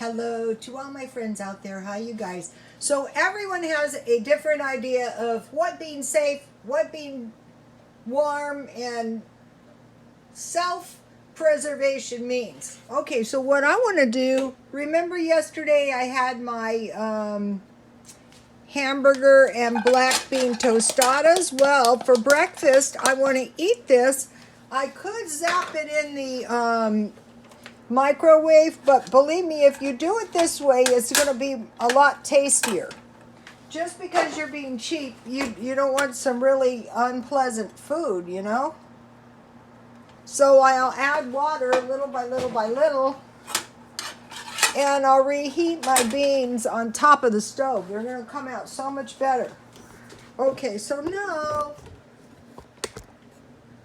Hello to all my friends out there. How you guys? So everyone has a different idea of what being safe, what being warm, and self-preservation means. Okay, so what I want to do, remember yesterday I had my hamburger and black bean tostadas? Well, for breakfast, I want to eat this. I could zap it in the microwave, but believe me, if you do it this way, it's going to be a lot tastier. Just because you're being cheap, you don't want some really unpleasant food, you know? So I'll add water little by little by little, and I'll reheat my beans on top of the stove. They're going to come out so much better. Okay, so now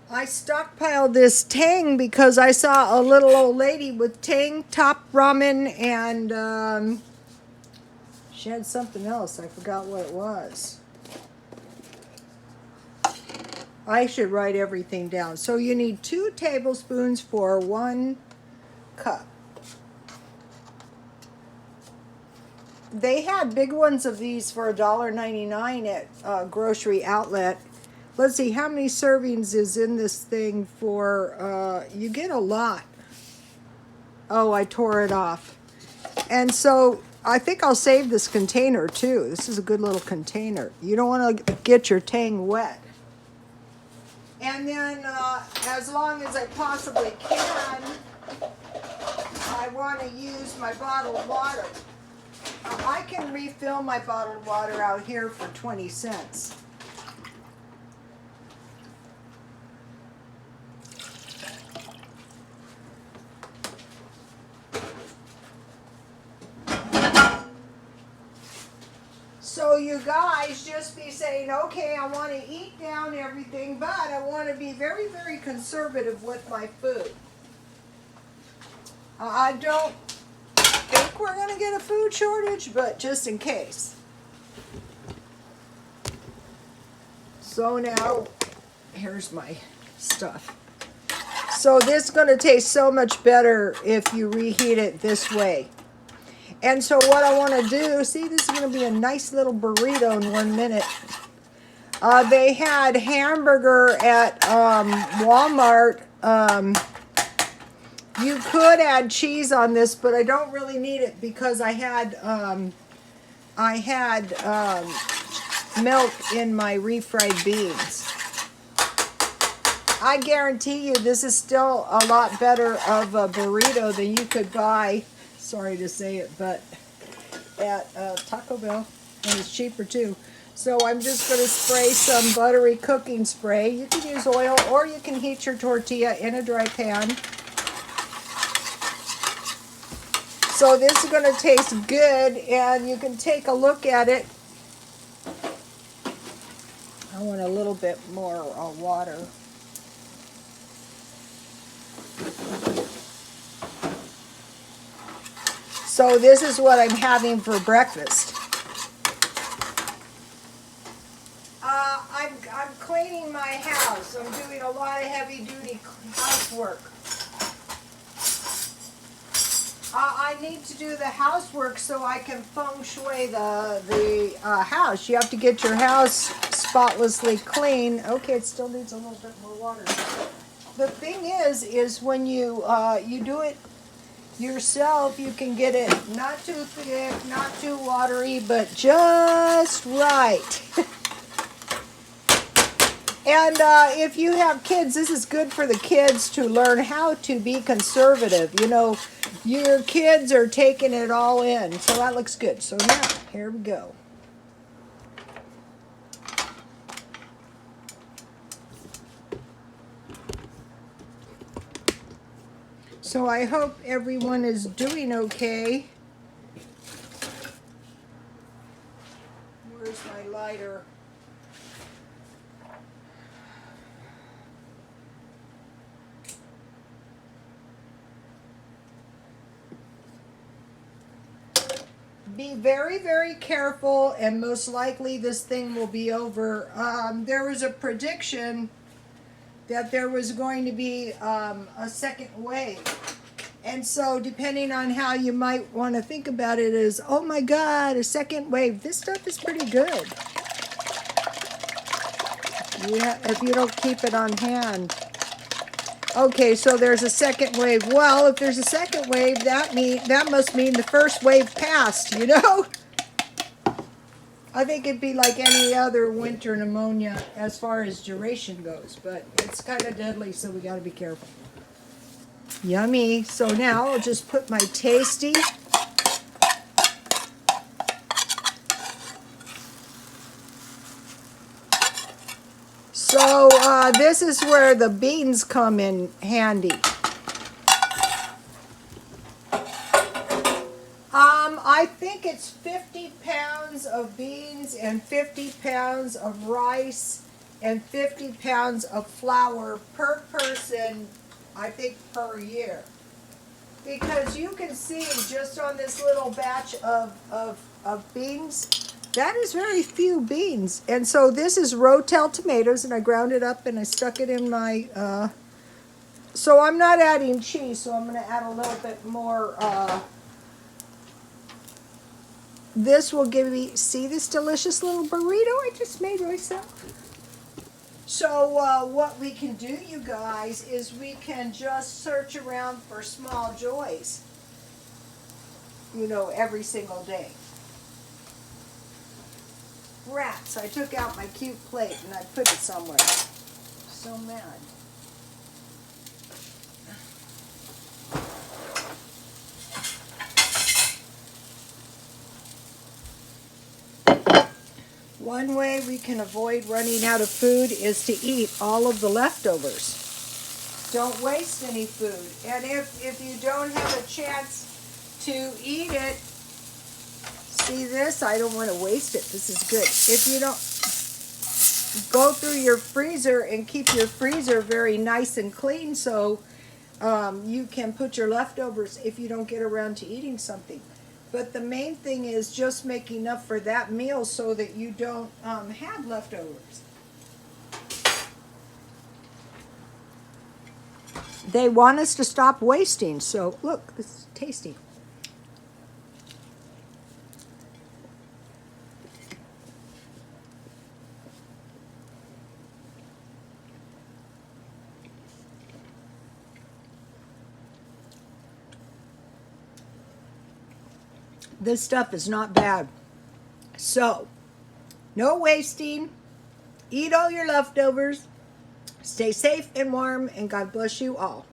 I stockpiled this Tang because I saw a little old lady with Tang top ramen, and she had something else. I forgot what it was. I should write everything down. So you need 2 tablespoons for 1 cup. They had big ones of these for $1.99 at grocery outlet. Let's see, how many servings is in this thing for, you get a lot. Oh, I tore it off. And so I think I'll save this container too. This is a good little container. You don't want to get your Tang wet. And then as long as I possibly can, I want to use my bottled water. I can refill my bottled water out here for 20 cents. So you guys just be saying, okay, I want to eat down everything, but I want to be very, very conservative with my food. I don't think we're going to get a food shortage, but just in case. So now, here's my stuff. So this is going to taste so much better if you reheat it this way. And so what I want to do, see, this is going to be a nice little burrito in 1 minute. They had hamburger at Walmart. You could add cheese on this, but I don't really need it because I had milk in my refried beans. I guarantee you this is still a lot better of a burrito than you could buy. Sorry to say it, but at Taco Bell, and it's cheaper too. So I'm just going to spray some buttery cooking spray. You can use oil, or you can heat your tortilla in a dry pan. So this is going to taste good, and you can take a look at it. I want a little bit more water. So this is what I'm having for breakfast. I'm cleaning my house. I'm doing a lot of heavy-duty housework. I need to do the housework so I can feng shui the house. You have to get your house spotlessly clean. Okay, it still needs a little bit more water. The thing is when you do it yourself, you can get it not too thick, not too watery, but just right. And if you have kids, this is good for the kids to learn how to be conservative. You know, your kids are taking it all in, so that looks good. So now, here we go. So I hope everyone is doing okay. Where's my lighter? Be very, very careful, and most likely this thing will be over. There was a prediction that there was going to be a second wave. And so depending on how you might want to think about it is, oh my God, a second wave. This stuff is pretty good. Yeah, if you don't keep it on hand. Okay, so there's a second wave. Well, if there's a second wave, that must mean the first wave passed, you know? I think it'd be like any other winter pneumonia as far as duration goes, but it's kind of deadly, so we got to be careful. Yummy. So now I'll just put my tasty this is where the beans come in handy. I think it's 50 pounds of beans and 50 pounds of rice and 50 pounds of flour per person, I think, per year. Because you can see just on this little batch of beans, that is very few beans. And so this is Rotel tomatoes, and I ground it up and I stuck it in my, so I'm not adding cheese, so I'm going to add a little bit more, this will give me, see this delicious little burrito I just made myself? So what we can do, you guys, is we can just search around for small joys, you know, every single day. Rats, I took out my cute plate and I put it somewhere. So mad. One way we can avoid running out of food is to eat all of the leftovers. Don't waste any food. And if you don't have a chance to eat it, see this? I don't want to waste it. This is good. If you don't, go through your freezer and keep your freezer very nice and clean so you can put your leftovers if you don't get around to eating something. But the main thing is just make enough for that meal so that you don't have leftovers. They want us to stop wasting, so look, this is tasty. This stuff is not bad. So, no wasting. Eat all your leftovers. Stay safe and warm, and God bless you all.